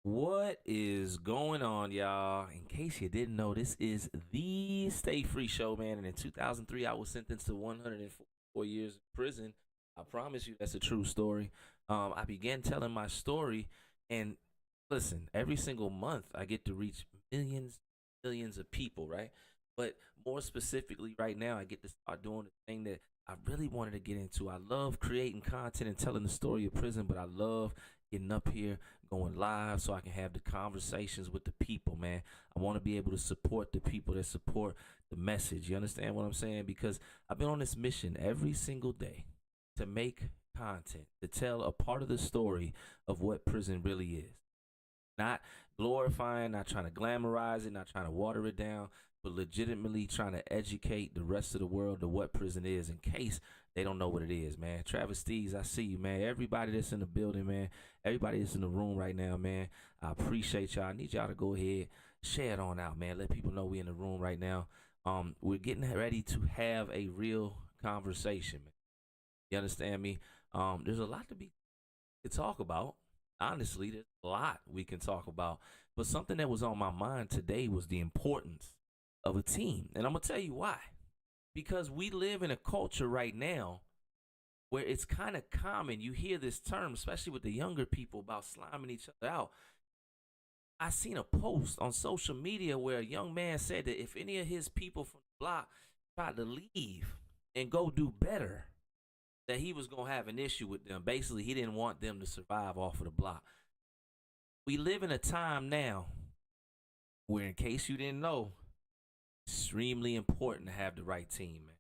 What is going on, y'all? In case you didn't know, this is the Stay Free Show, man. And in 2003, I was sentenced to 104 years in prison. I promise you, that's a true story. I began telling my story, and listen, every single month, I get to reach millions, millions of people, right? But more specifically, right now, I get to start doing the thing that I really wanted to get into. I love creating content and telling the story of prison, but I love getting up here going live so I can have the conversations with the people, man. I want to be able to support the people that support the message. You understand what I'm saying? Because I've been on this mission every single day to make content, to tell a part of the story of what prison really is. Not glorifying, not trying to glamorize it, not trying to water it down, but legitimately trying to educate the rest of the world to what prison is in case they don't know what it is, man. Travis Steves, I see you, man. Everybody that's in the building, man. Everybody that's in the room right now, man. I appreciate y'all. I need y'all to go ahead, share it on out, man. Let people know we in the room right now. We're getting ready to have a real conversation, man. You understand me? There's a lot to talk about. Honestly, there's a lot we can talk about. But something that was on my mind today was the importance of a team. And I'm going to tell you why. Because we live in a culture right now where it's kind of common. You hear this term, especially with the younger people, about sliming each other out. I seen a post on social media where a young man said that if any of his people from the block tried to leave and go do better, that he was going to have an issue with them. Basically, he didn't want them to survive off of the block. We live in a time now where, in case you didn't know, extremely important to have the right team, man.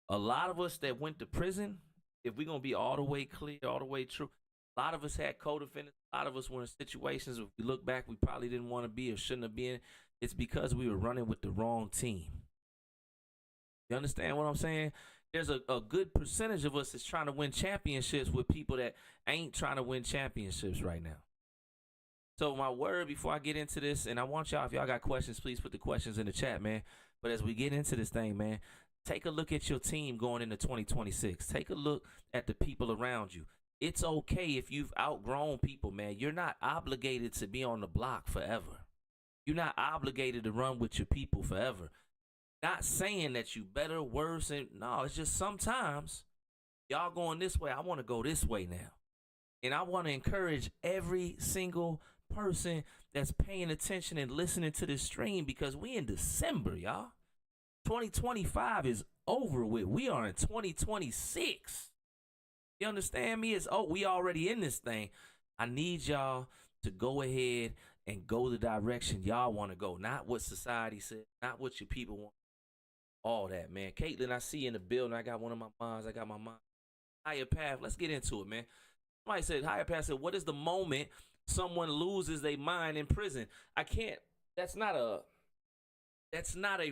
A lot of us that went to prison, if we're going to be all the way clear, all the way true, a lot of us had co-defendants. A lot of us were in situations, if we look back, we probably didn't want to be or shouldn't have been. It's because we were running with the wrong team. You understand what I'm saying? There's a good percentage of us that's trying to win championships with people that ain't trying to win championships right now. So my word before I get into this, and I want y'all, if y'all got questions, please put the questions in the chat, man. But as we get into this thing, man, take a look at your team going into 2026. Take a look at the people around you. It's okay if you've outgrown people, man. You're not obligated to be on the block forever. You're not obligated to run with your people forever. Not saying that you better, worse, and no, it's just sometimes y'all going this way. I want to go this way now. And I want to encourage every single person that's paying attention and listening to this stream because we in December, y'all. 2025 is over with. We are in 2026. You understand me? We already in this thing. I need y'all to go ahead and go the direction y'all want to go. Not what society said, not what your people want. All that, man. Caitlin, I see you in the building. I got one of my moms. I got my mom. Higher Path. Let's get into it, man. Somebody said, Higher Path said, what is the moment someone loses their mind in prison? I can't. That's not a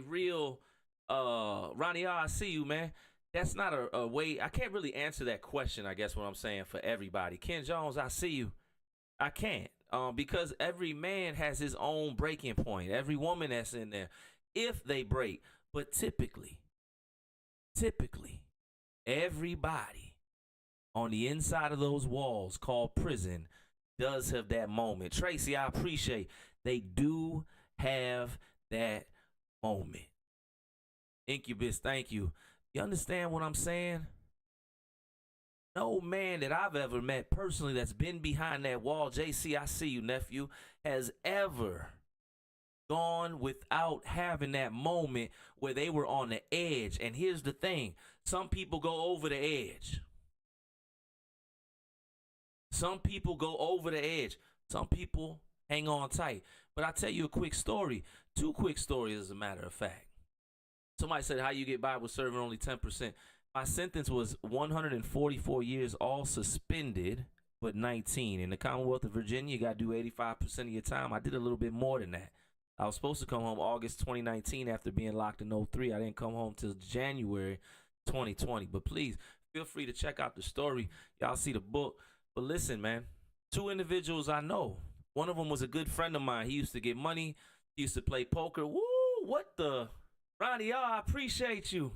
real, Ronnie, I see you, man. That's not a way. I can't really answer that question, I guess what I'm saying, for everybody. Ken Jones, I see you. I can't. Because every man has his own breaking point. Every woman that's in there, if they break. But typically, everybody on the inside of those walls called prison does have that moment. Tracy, I appreciate they do have that moment. Incubus, thank you. You understand what I'm saying? No man that I've ever met personally that's been behind that wall, JC, I see you, nephew, has ever gone without having that moment where they were on the edge. And here's the thing, some people go over the edge. Some people go over the edge. Some people hang on tight. But I'll tell you a quick story. 2 quick stories, as a matter of fact. Somebody said, how you get by with serving only 10%? My sentence was 144 years, all suspended, but 19. In the Commonwealth of Virginia, you got to do 85% of your time. I did a little bit more than that. I was supposed to come home August 2019 after being locked in 03. I didn't come home till January 2020. But please, feel free to check out the story. Y'all see the book. But listen, man, 2 individuals I know. One of them was a good friend of mine. He used to get money. He used to play poker. Woo, what the? Ronnie, y'all, I appreciate you.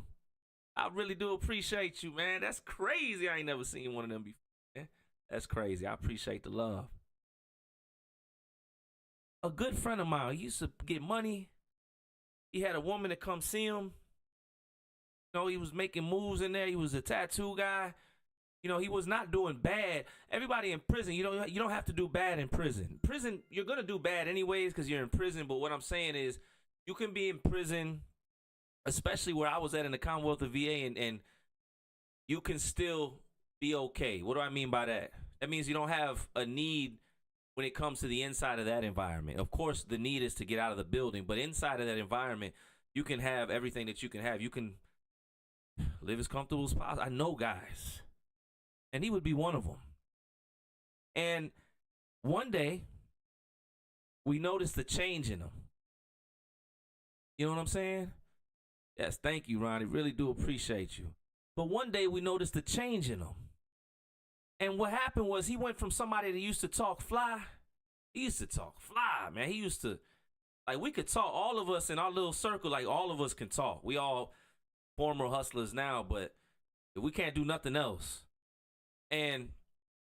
I really do appreciate you, man. That's crazy. I ain't never seen one of them before. Man. That's crazy. I appreciate the love. a good friend of mine. He used to get money. He had a woman that come see him. You know, he was making moves in there. He was a tattoo guy. You know, he was not doing bad. Everybody in prison, you don't have to do bad in prison. Prison, you're gonna do bad anyways because you're in prison. But what I'm saying is, you can be in prison, especially where I was at in the Commonwealth of VA, and you can still be okay. What do I mean by that? That means you don't have a need when it comes to the inside of that environment. Of course, the need is to get out of the building, but inside of that environment, you can have everything that you can have. You can live as comfortable as possible. I know guys, and he would be one of them. And one day, we noticed the change in him. You know what I'm saying? Yes, thank you, Ronnie. Really do appreciate you. But one day, we noticed the change in him. And what happened was he went from somebody that used to talk fly. He used to talk fly, man. He used to, like, we could talk, all of us in our little circle, like, all of us can talk. We all former hustlers now, but we can't do nothing else. And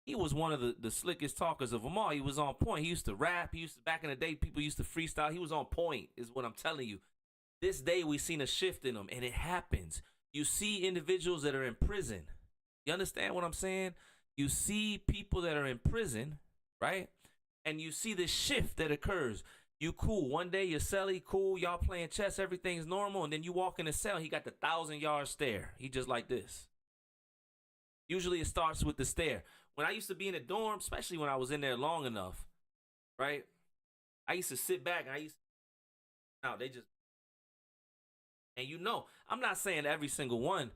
he was one of the slickest talkers of them all. He was on point. He used to rap. He used to, back in the day, people used to freestyle. He was on point, is what I'm telling you. This day, we seen a shift in him, and it happens. You see individuals that are in prison. You understand what I'm saying? You see people that are in prison, right? And you see this shift that occurs. You cool. One day you're celly, cool. Y'all playing chess. Everything's normal. And then you walk in the cell. He got the 1,000-yard stare. He just like this. Usually it starts with the stare. When I used to be in a dorm, especially when I was in there long enough, right? I used to sit back and now they just, and you know, I'm not saying every single one,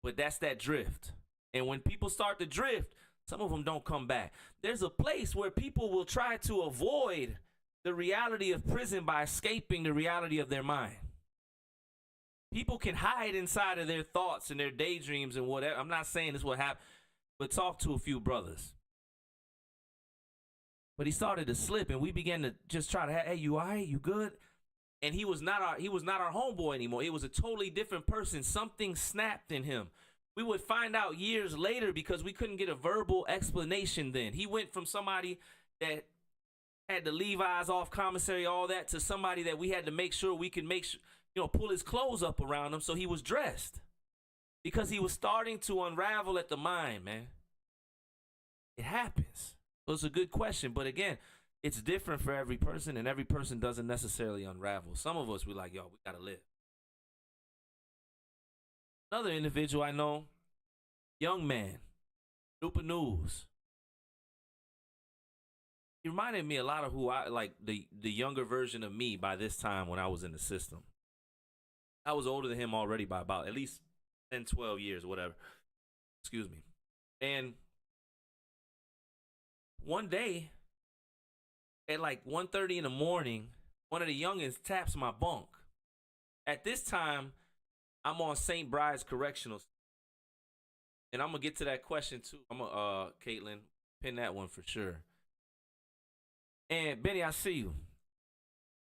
but that's that drift. And when people start to drift, some of them don't come back. There's a place where people will try to avoid the reality of prison by escaping the reality of their mind. People can hide inside of their thoughts and their daydreams and whatever. I'm not saying this will happen, but talk to a few brothers. But he started to slip, and we began to just try to, hey, you all right? You good? And he was not our homeboy anymore. It was a totally different person. Something snapped in him. We would find out years later because we couldn't get a verbal explanation then. He went from somebody that had the Levi's off commissary, all that, to somebody that we had to make sure we could pull his clothes up around him so he was dressed. Because he was starting to unravel at the mind, man. It happens. So it's a good question. But again, it's different for every person, and every person doesn't necessarily unravel. Some of us, we're like, yo, we got to live. Another individual I know, young man, Super News. He reminded me a lot of who I like, the younger version of me by this time when I was in the system. I was older than him already by about at least 10, 12 years, whatever. Excuse me. And one day, at like 1:30 in the morning, one of the youngins taps my bunk. At this time, I'm on St. Bride's Correctional. And I'm going to get to that question too. I'm going to, Caitlin, pin that one for sure. And Benny, I see you.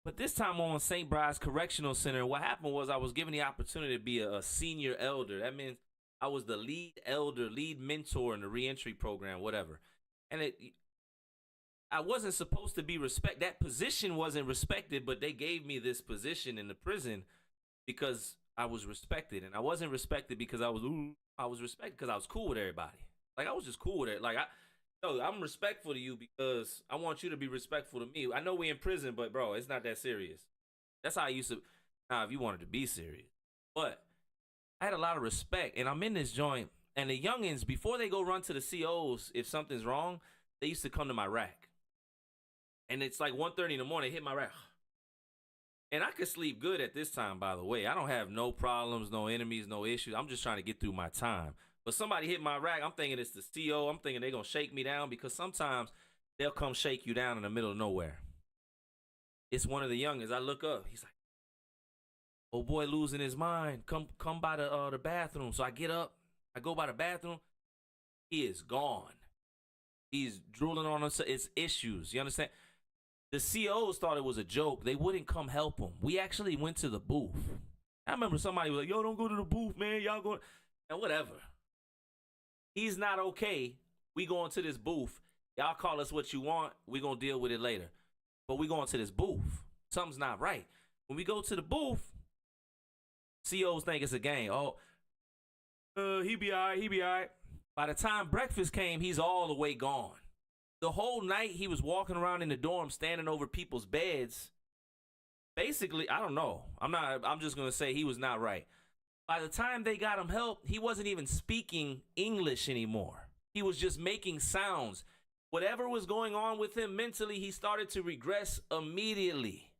But this time on St. Bride's Correctional Center, what happened was I was given the opportunity to be a senior elder. That means I was the lead elder, lead mentor in the reentry program, whatever. And I wasn't supposed to be respected. That position wasn't respected, but they gave me this position in the prison because I was respected. And I wasn't respected because I was respected because I was cool with everybody. Like, I was just cool with it. Like, I'm respectful to you because I want you to be respectful to me. I know we in prison, but bro, it's not that serious. That's how I used to. Now, if you wanted to be serious, but I had a lot of respect, and I'm in this joint, and the youngins, before they go run to the COs, if something's wrong, they used to come to my rack, and it's like 1:30 in the morning, hit my rack, and I could sleep good at this time. By the way, I don't have no problems, no enemies, no issues. I'm just trying to get through my time. But somebody hit my rack, I'm thinking it's the CO. I'm thinking they're going to shake me down because sometimes they'll come shake you down in the middle of nowhere. It's one of the youngins. I look up. He's like, oh, boy, losing his mind. Come by the bathroom. So I get up. I go by the bathroom. He is gone. He's drooling on us. It's issues. You understand? The COs thought it was a joke. They wouldn't come help him. We actually went to the booth. I remember somebody was like, yo, don't go to the booth, man. Y'all go. And whatever. He's not okay. We going to this booth. Y'all call us what you want. We going to deal with it later. but we going to this booth. Something's not right. When we go to the booth, COs think it's a game. Oh, he be all right, he be all right. By the time breakfast came, he's all the way gone. The whole night he was walking around in the dorm, standing over people's beds. Basically, I don't know. I'm just going to say he was not right. By the time they got him help, he wasn't even speaking English anymore. He was just making sounds. Whatever was going on with him mentally, he started to regress immediately.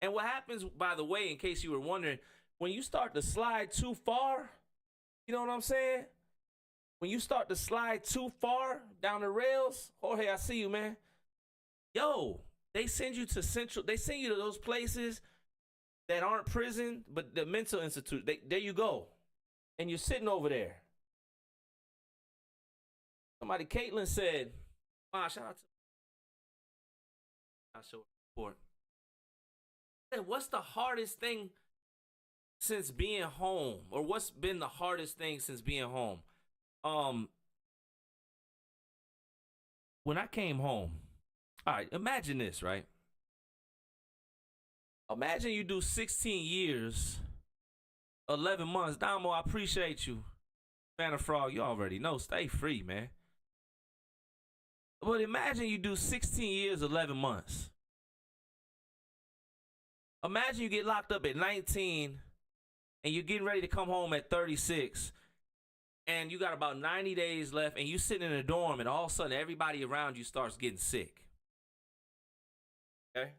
And what happens, by the way, in case you were wondering, when you start to slide too far, you know what I'm saying? When you start to slide too far down the rails, Jorge, I see you, man. Yo, they send you to they send you to those places that aren't prison, but the mental institute. There you go. And you're sitting over there. Somebody, Caitlin said, shout out to report. What's the hardest thing since being home? Or what's been the hardest thing since being home? When I came home, all right, imagine this, right? Imagine you do 16 years, 11 months. Damo, I appreciate you. Man of Frog, you already know. Stay free, man. But imagine you do 16 years, 11 months. Imagine you get locked up at 19 and you're getting ready to come home at 36 and you got about 90 days left and you sitting in a dorm and all of a sudden everybody around you starts getting sick. Okay?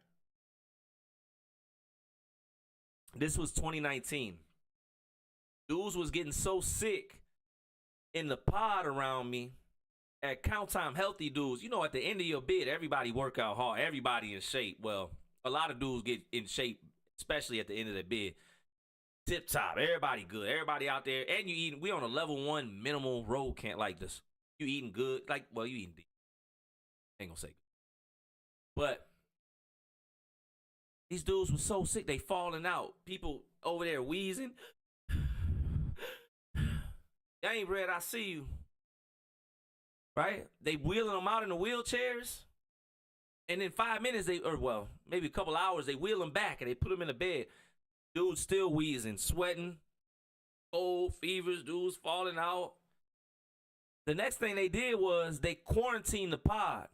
This was 2019. Dudes was getting so sick in the pod around me at Count Time Healthy dudes. You know, at the end of your bid, everybody work out hard. Everybody in shape. Well, a lot of dudes get in shape, especially at the end of their bid. Tip top. Everybody good. Everybody out there. And you eating. We on a level 1 minimal road camp like this. You eating good. Like, well, you eating deep. Ain't gonna say good. But these dudes were so sick, they falling out. People over there wheezing. Ain't Red, I see you. Right? They wheeling them out in the wheelchairs. And in 5 minutes, maybe a couple hours, they wheel them back and they put them in the bed. Dudes still wheezing, sweating, cold, fevers, dudes falling out. The next thing they did was they quarantined the pod.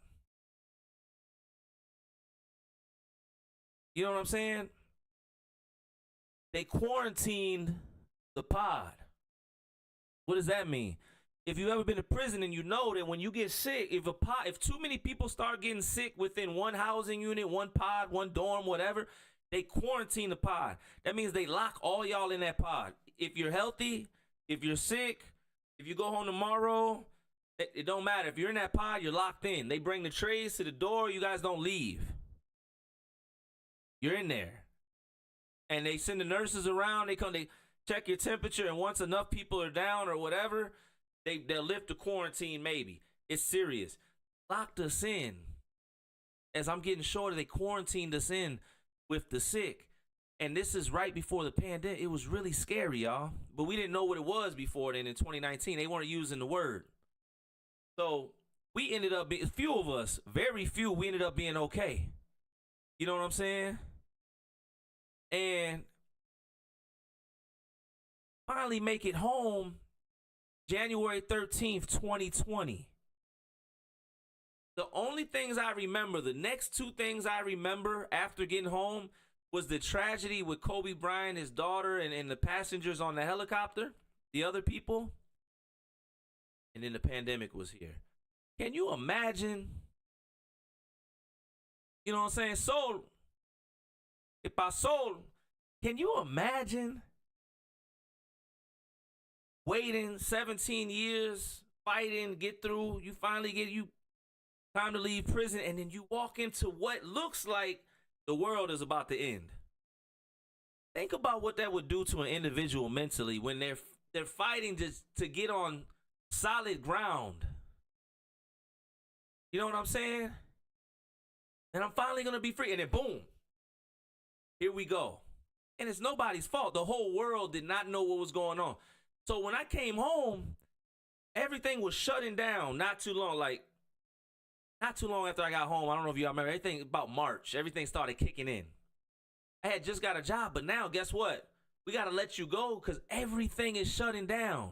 You know what I'm saying? They quarantined the pod. What does that mean? If you've ever been to prison and you know that when you get sick, if too many people start getting sick within one housing unit, one pod, one dorm, whatever, they quarantine the pod. That means they lock all y'all in that pod. If you're healthy, if you're sick, if you go home tomorrow, it don't matter. If you're in that pod, you're locked in. They bring the trays to the door. You guys don't leave. You're in there. And they send the nurses around. They check your temperature. And once enough people are down or whatever, they'll lift the quarantine maybe. It's serious. Locked us in. As I'm getting shorter, they quarantined us in with the sick. And this is right before the pandemic. It was really scary, y'all. But we didn't know what it was before then in 2019. They weren't using the word. So we ended up being, few of us, very few, we ended up being okay. You know what I'm saying? And finally make it home January 13th, 2020. The only things I remember, the next two things I remember after getting home was the tragedy with Kobe Bryant, his daughter, and the passengers on the helicopter, the other people. And then the pandemic was here. Can you imagine? You know what I'm saying? So, if I sold, can you imagine waiting 17 years, fighting, get through, you finally get time to leave prison, and then you walk into what looks like the world is about to end. Think about what that would do to an individual mentally when they're fighting just to get on solid ground. You know what I'm saying? And I'm finally going to be free. And then boom, here we go. And it's nobody's fault. The whole world did not know what was going on. So when I came home, everything was shutting down not too long, like not too long after I got home, I don't know if y'all remember, everything about March, everything started kicking in. I had just got a job, but now guess what? We got to let you go because everything is shutting down.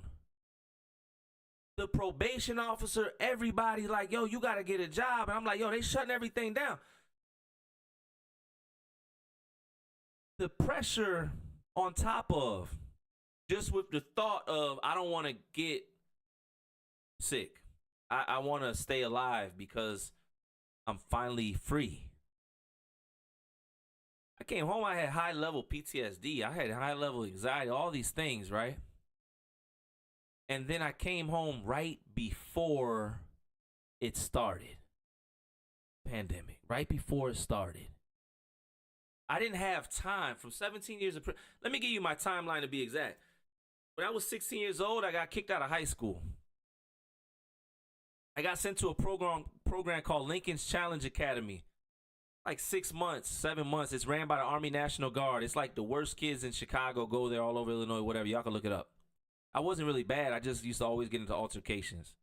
The probation officer, everybody's like, yo, you got to get a job. And I'm like, yo, they shutting everything down. The pressure on top of just with the thought of, I don't want to get sick. I want to stay alive because I'm finally free. I came home, I had high level PTSD. I had high level anxiety, all these things, right? And then I came home right before it started. Pandemic, right before it started. I didn't have time from 17 years of let me give you my timeline to be exact. When I was 16 years old, I got kicked out of high school. I got sent to a program called Lincoln's Challenge Academy. Like 6 months, 7 months. It's ran by the Army National Guard. It's like the worst kids in Chicago go there, all over Illinois, whatever. Y'all can look it up. I wasn't really bad. I just used to always get into altercations.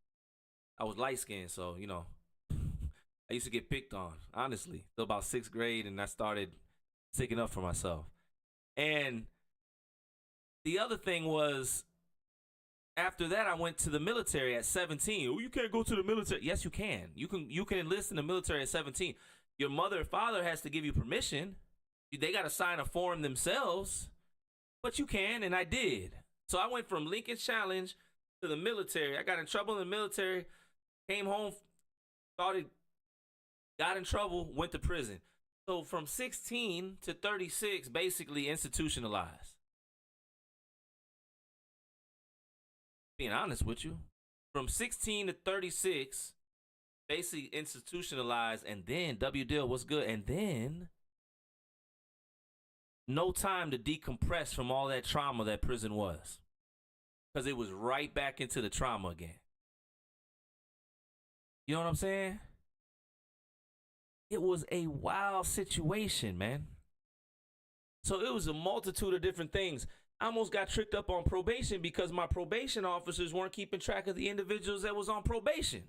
I was light-skinned, so, you know, I used to get picked on, honestly, till about 6th grade, and I started sticking up for myself. And the other thing was, after that, I went to the military at 17. Oh, you can't go to the military. Yes, you can. You can enlist in the military at 17. Your mother or father has to give you permission. They got to sign a form themselves. But you can, and I did. So I went from Lincoln Challenge to the military. I got in trouble in the military, came home, got in trouble, went to prison. So from 16 to 36, basically institutionalized. Being honest with you, from 16 to 36, basically institutionalized, and then W. Dill, what's good? And then no time to decompress from all that trauma that prison was, because it was right back into the trauma again. You know what I'm saying? It was a wild situation, man. So it was a multitude of different things. I almost got tricked up on probation because my probation officers weren't keeping track of the individuals that was on probation.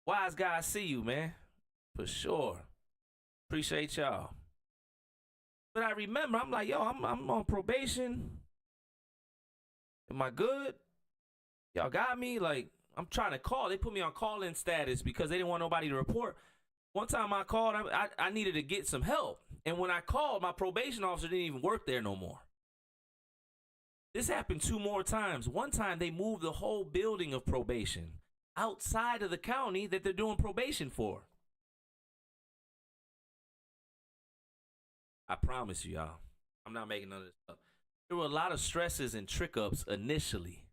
Wise guys, see you, man. For sure. Appreciate y'all. But I remember, I'm like, yo, I'm on probation. Am I good? Y'all got me? Like, I'm trying to call. They put me on call-in status because they didn't want nobody to report. One time I called, I needed to get some help. And when I called, my probation officer didn't even work there no more. This happened 2 more times. One time they moved the whole building of probation outside of the county that they're doing probation for. I promise you, y'all, I'm not making none of this up. There were a lot of stresses and trick-ups initially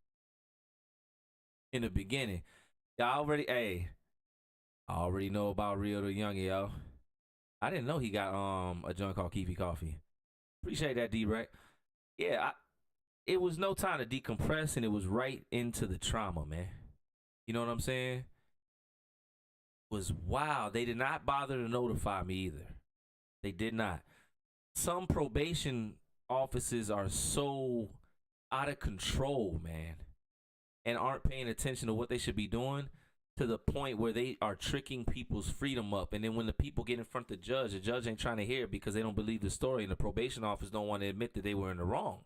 in the beginning. I already know about Rio the Young, yo. I didn't know he got a joint called Keefy Coffee. Appreciate that, D-Rec. Yeah, it was no time to decompress, and it was right into the trauma, man. You know what I'm saying? It was wild. They did not bother to notify me either. They did not. Some probation offices are so out of control, man, and aren't paying attention to what they should be doing, to the point where they are tricking people's freedom up. And then when the people get in front of the judge ain't trying to hear it because they don't believe the story, and the probation office don't want to admit that they were in the wrong.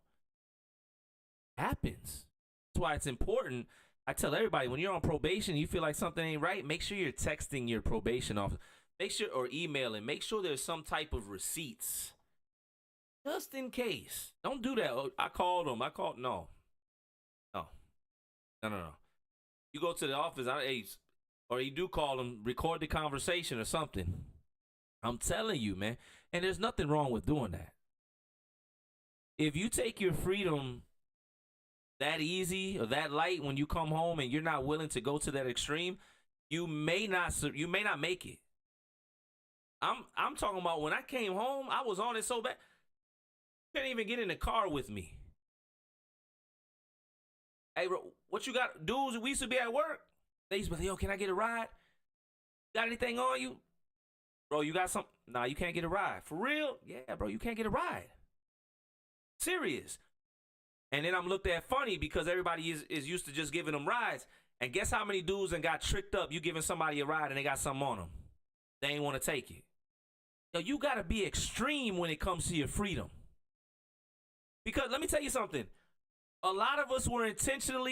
Happens. That's why it's important. I tell everybody, when you're on probation, you feel like something ain't right, make sure you're texting your probation officer. Make sure, or emailing, make sure there's some type of receipts. Just in case. Don't do that. Oh, I called them. No. You go to the office, or you do call them, record the conversation or something. I'm telling you, man. And there's nothing wrong with doing that. If you take your freedom that easy or that light when you come home and you're not willing to go to that extreme, you may not make it. I'm talking about when I came home, I was on it so bad. Can't even get in the car with me. Hey, bro, what you got? Dudes, we used to be at work. They used to be like, yo, can I get a ride? Got anything on you? Bro, you got something? Nah, you can't get a ride. For real? Yeah, bro, you can't get a ride. Serious. And then I'm looked at funny because everybody is used to just giving them rides. And guess how many dudes and got tricked up? You giving somebody a ride and they got something on them. They ain't want to take it. Yo, you got to be extreme when it comes to your freedom. Because let me tell you something. A lot of us were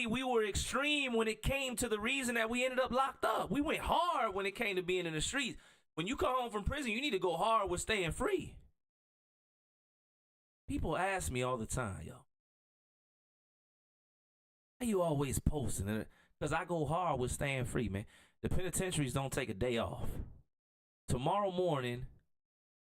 we were extreme when it came to the reason that we ended up locked up. We went hard when it came to being in the streets. When you come home from prison, you need to go hard with staying free. People ask me all the time, yo, why you always posting it? Because I go hard with staying free, man. The penitentiaries don't take a day off. Tomorrow morning,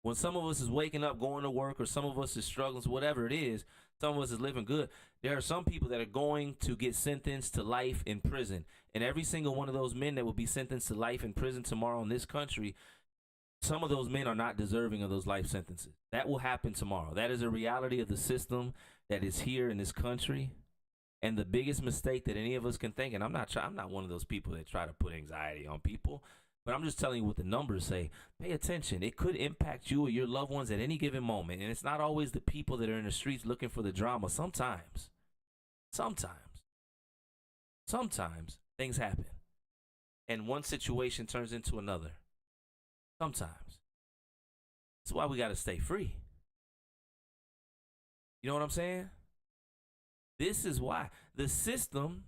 when some of us is waking up, going to work, or some of us is struggling, whatever it is, some of us is living good, there are some people that are going to get sentenced to life in prison. And every single one of those men that will be sentenced to life in prison tomorrow in this country, some of those men are not deserving of those life sentences. That will happen tomorrow. That is a reality of the system that is here in this country. And the biggest mistake that any of us can think, and I'm not one of those people that try to put anxiety on people, but I'm just telling you what the numbers say. Pay attention. It could impact you or your loved ones at any given moment. And it's not always the people that are in the streets looking for the drama. Sometimes things happen. And one situation turns into another. Sometimes. That's why we got to stay free. You know what I'm saying? This is why the system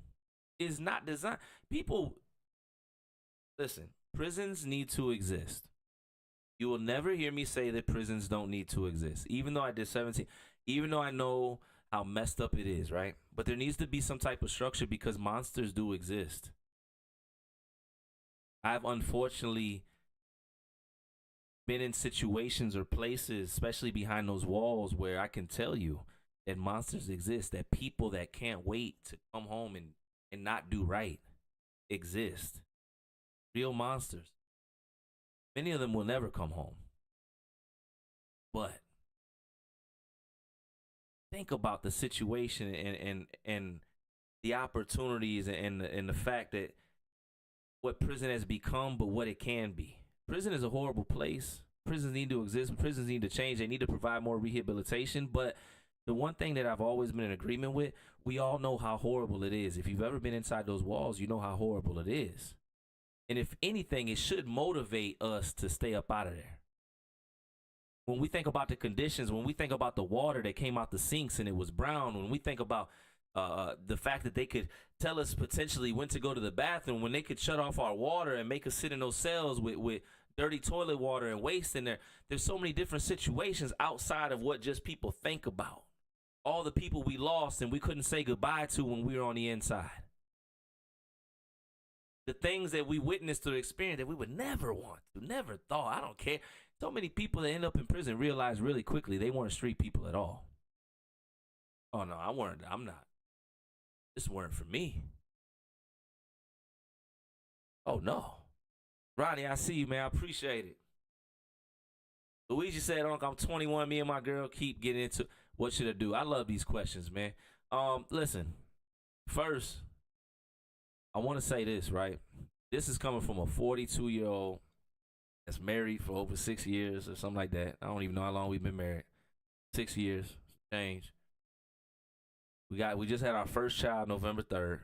is not designed. People, listen, prisons need to exist. You will never hear me say that prisons don't need to exist. Even though I did 17, even though I know how messed up it is, right? But there needs to be some type of structure because monsters do exist. I've unfortunately been in situations or places, especially behind those walls, where I can tell you that monsters exist, that people that can't wait to come home and not do right exist. Real monsters. Many of them will never come home. But think about the situation and the opportunities and the fact that what prison has become, but what it can be. Prison is a horrible place. Prisons need to exist. Prisons need to change. They need to provide more rehabilitation. But the one thing that I've always been in agreement with, we all know how horrible it is. If you've ever been inside those walls, you know how horrible it is. And if anything, it should motivate us to stay up out of there. When we think about the conditions, when we think about the water that came out the sinks and it was brown, when we think about the fact that they could tell us potentially when to go to the bathroom, when they could shut off our water and make us sit in those cells with dirty toilet water and waste in there. There's so many different situations outside of what just people think about. All the people we lost and we couldn't say goodbye to when we were on the inside. The things that we witnessed or experienced that we would never want to, never thought. I don't care. So many people that end up in prison realize really quickly they weren't street people at all. Oh no, I'm not. This weren't for me. Oh no. Ronnie, I see you, man. I appreciate it. Luigi said, Uncle, I'm 21. Me and my girl keep getting into what should I do? I love these questions, man. Listen, first, I want to say this, right? This is coming from a 42-year-old that's married for over 6 years or something like that. I don't even know how long we've been married. 6 years, change. We just had our first child November 3rd.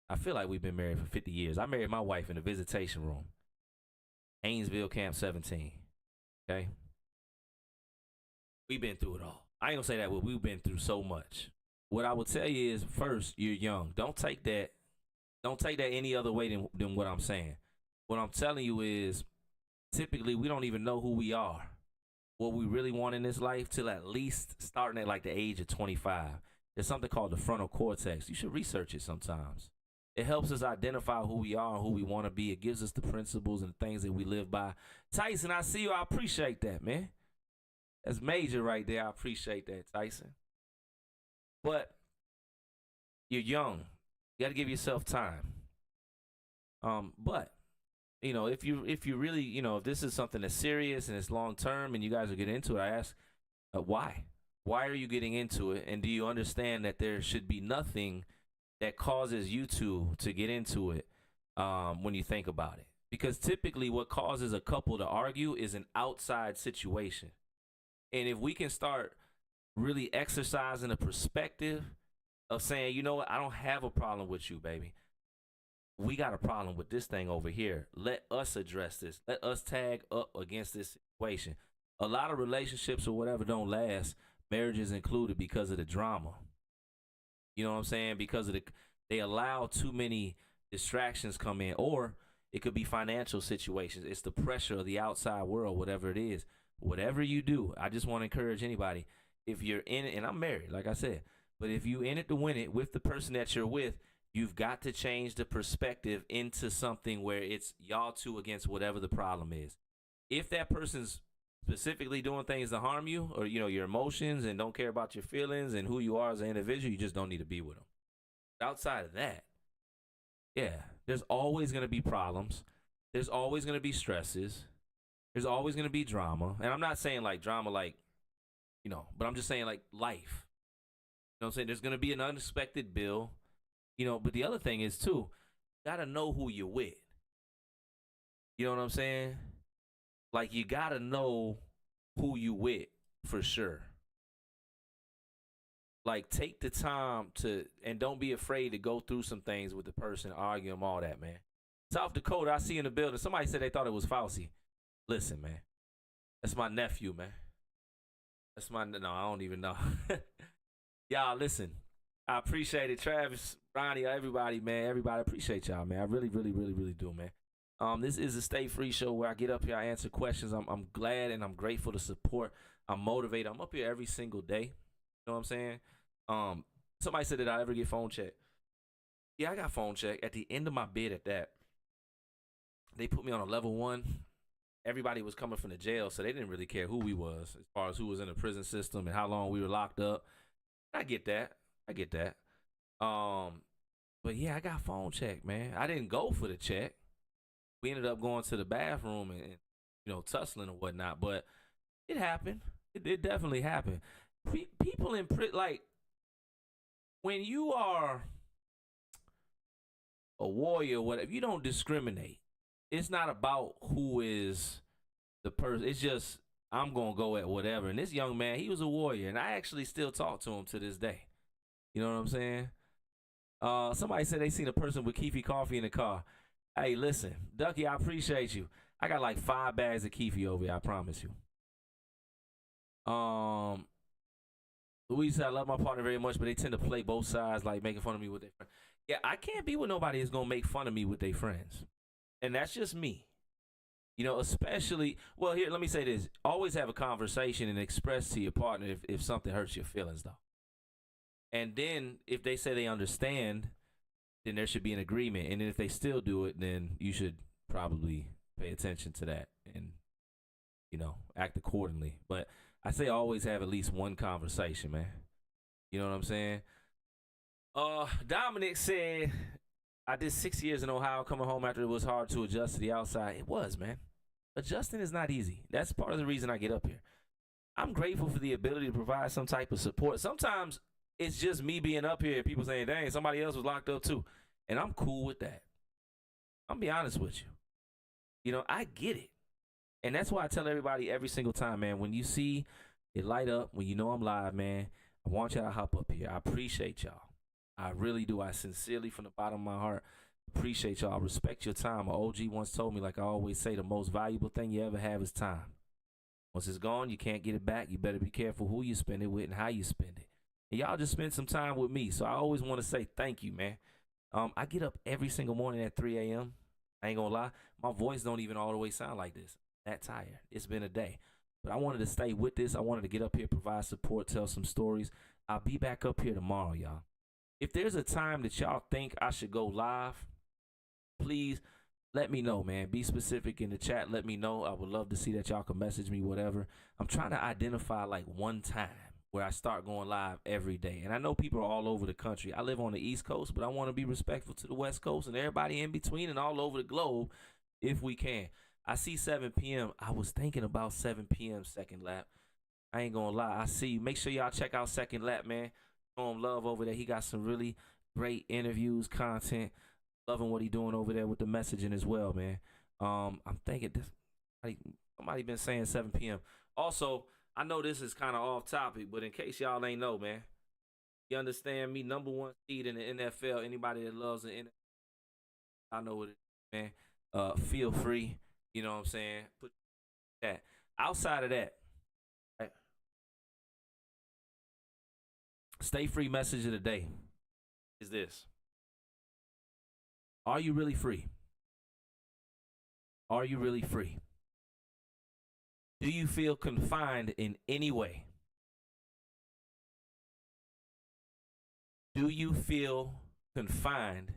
I feel like we've been married for 50 years. I married my wife in the visitation room. Haynesville Camp 17. Okay? We've been through it all. I ain't gonna say that, but we've been through so much. What I would tell you is, first, you're young. Don't take that any other way than what I'm saying. What I'm telling you is, typically, we don't even know who we are, what we really want in this life, till at least starting at like the age of 25. There's something called the frontal cortex. You should research it sometimes. It helps us identify who we are and who we want to be. It gives us the principles and things that we live by. Tyson, I see you. I appreciate that, man. That's major right there. I appreciate that, Tyson. But you're young. You got to give yourself time. But you know, if you really, you know, if this is something that's serious and it's long term and you guys are getting into it, I ask, why? Why are you getting into it? And do you understand that there should be nothing that causes you to get into it when you think about it? Because typically what causes a couple to argue is an outside situation. And if we can start really exercising a perspective of saying, you know what, I don't have a problem with you, baby. we got a problem with this thing over here. Let us address this. Let us tag up against this situation. A lot of relationships or whatever don't last, marriages included, because of the drama. You know what I'm saying? Because of they allow too many distractions come in, or it could be financial situations. It's the pressure of the outside world, whatever it is. Whatever you do, I just want to encourage anybody. If you're in it, and I'm married, like I said, but if you in it to win it with the person that you're with, you've got to change the perspective into something where it's y'all two against whatever the problem is. If that person's specifically doing things to harm you, or your emotions, and don't care about your feelings and who you are as an individual, you just don't need to be with them. Outside of that, yeah, there's always going to be problems. There's always going to be stresses. There's always going to be drama. And I'm not saying like drama like, but I'm just saying like life. You know what I'm saying? There's going to be an unexpected bill, but the other thing is too, you got to know who you're with. You know what I'm saying? Like, you got to know who you with for sure. Like, take the time and don't be afraid to go through some things with the person, argue them, all that, man. South Dakota, I see in the building. Somebody said they thought it was Fauci. Listen, man. That's my nephew, man. No, I don't even know. Y'all, listen. I appreciate it. Travis, Ronnie, everybody, man. Everybody appreciate y'all, man. I really, really, really, really do, man. This is a Stay Free show where I get up here, I answer questions. I'm glad and I'm grateful to support. I'm motivated. I'm up here every single day. You know what I'm saying? Somebody said, did I ever get phone check? Yeah, I got phone check at the end of my bid. At that, they put me on a level 1. Everybody was coming from the jail, so they didn't really care who we was as far as who was in the prison system and how long we were locked up. I get that. But yeah, I got phone check, man. I didn't go for the check. We ended up going to the bathroom and tussling and whatnot. But it happened. It definitely happened. People in prison, like, when you are a warrior, whatever, you don't discriminate. It's not about who is the person. It's just, I'm gonna go at whatever. And this young man, he was a warrior, and I actually still talk to him to this day. You know what I'm saying? Somebody said they seen a person with Keefy coffee in the car. Hey, listen, Ducky, I appreciate you. I got like 5 bags of Keefy over here, I promise you. Louise said, I love my partner very much, but they tend to play both sides, like making fun of me with their friends. Yeah, I can't be with nobody that's gonna make fun of me with their friends. And that's just me. Especially, well, here, let me say this. Always have a conversation and express to your partner if something hurts your feelings, though. And then if they say they understand, then there should be an agreement. And then if they still do it, then you should probably pay attention to that and, act accordingly. But I say always have at least one conversation, man. You know what I'm saying? Dominic said, I did 6 years in Ohio, coming home after it was hard to adjust to the outside. It was, man. Adjusting is not easy. That's part of the reason I get up here. I'm grateful for the ability to provide some type of support. Sometimes it's just me being up here and people saying, dang, somebody else was locked up too. And I'm cool with that. I'm be honest with you. I get it. And that's why I tell everybody every single time, man, when you see it light up, when you know I'm live, man, I want y'all to hop up here. I appreciate y'all. I really do. I sincerely, from the bottom of my heart, appreciate y'all. Respect your time. My OG once told me, like I always say, the most valuable thing you ever have is time. Once it's gone, you can't get it back. You better be careful who you spend it with and how you spend it. And y'all just spend some time with me. So I always want to say thank you, man. I get up every single morning at 3 a.m. I ain't gonna lie. My voice don't even all the way sound like this. That tired. It's been a day. But I wanted to stay with this. I wanted to get up here, provide support, tell some stories. I'll be back up here tomorrow, y'all. If there's a time that y'all think I should go live, please let me know, man. Be specific in the chat. Let me know. I would love to see that. Y'all can message me, whatever. I'm trying to identify like one time where I start going live every day. And I know people are all over the country. I live on the East Coast, but I want to be respectful to the West Coast and everybody in between and all over the globe if we can. I see 7 p.m. I was thinking about 7 p.m. Second Lap. I ain't going to lie. I see you. Make sure y'all check out Second Lap, man. Show him love over there. He got some really great interviews, content. Loving what he doing over there with the messaging as well, man. I'm thinking this. Somebody been saying 7 p.m. Also, I know this is kind of off topic, but in case y'all ain't know, man, you understand me, number 1 seed in the NFL. Anybody that loves the NFL, I know what it is, man. Feel free. You know what I'm saying? Put that. Outside of that, right, stay free message of the day is this. Are you really free? Are you really free? Do you feel confined in any way? Do you feel confined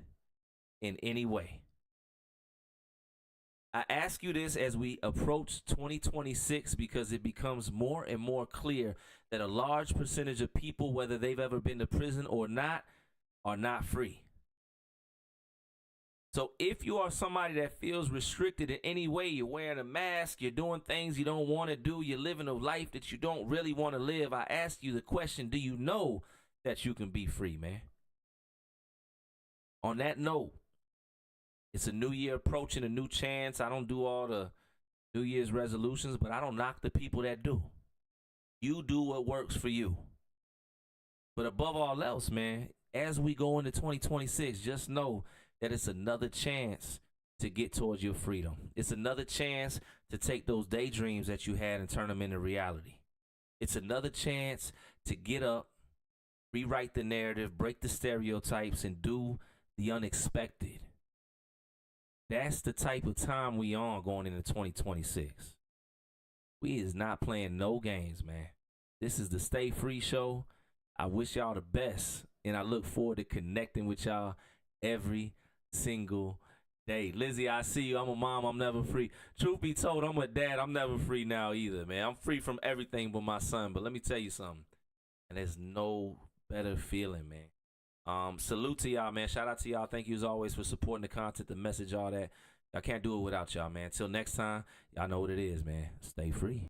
in any way? I ask you this as we approach 2026 because it becomes more and more clear that a large percentage of people, whether they've ever been to prison or not, are not free. So if you are somebody that feels restricted in any way, you're wearing a mask, you're doing things you don't want to do, you're living a life that you don't really want to live, I ask you the question, do you know that you can be free, man? On that note, it's a new year approaching, a new chance. I don't do all the New Year's resolutions, but I don't knock the people that do. You do what works for you. But above all else, man, as we go into 2026, just know that it's another chance to get towards your freedom. It's another chance to take those daydreams that you had and turn them into reality. It's another chance to get up, rewrite the narrative, break the stereotypes, and do the unexpected. That's the type of time we on going into 2026. We is not playing no games, man. This is the Stay Free Show. I wish y'all the best, and I look forward to connecting with y'all every single day. Lizzie, I see you. I'm a mom. I'm never free. Truth be told, I'm a dad. I'm never free now either, man. I'm free from everything but my son. But let me tell you something. And there's no better feeling, man. Salute to y'all, man. Shout out to y'all. Thank you as always for supporting the content, the message, all that. I can't do it without y'all, man. Until next time, y'all know what it is, man. Stay free.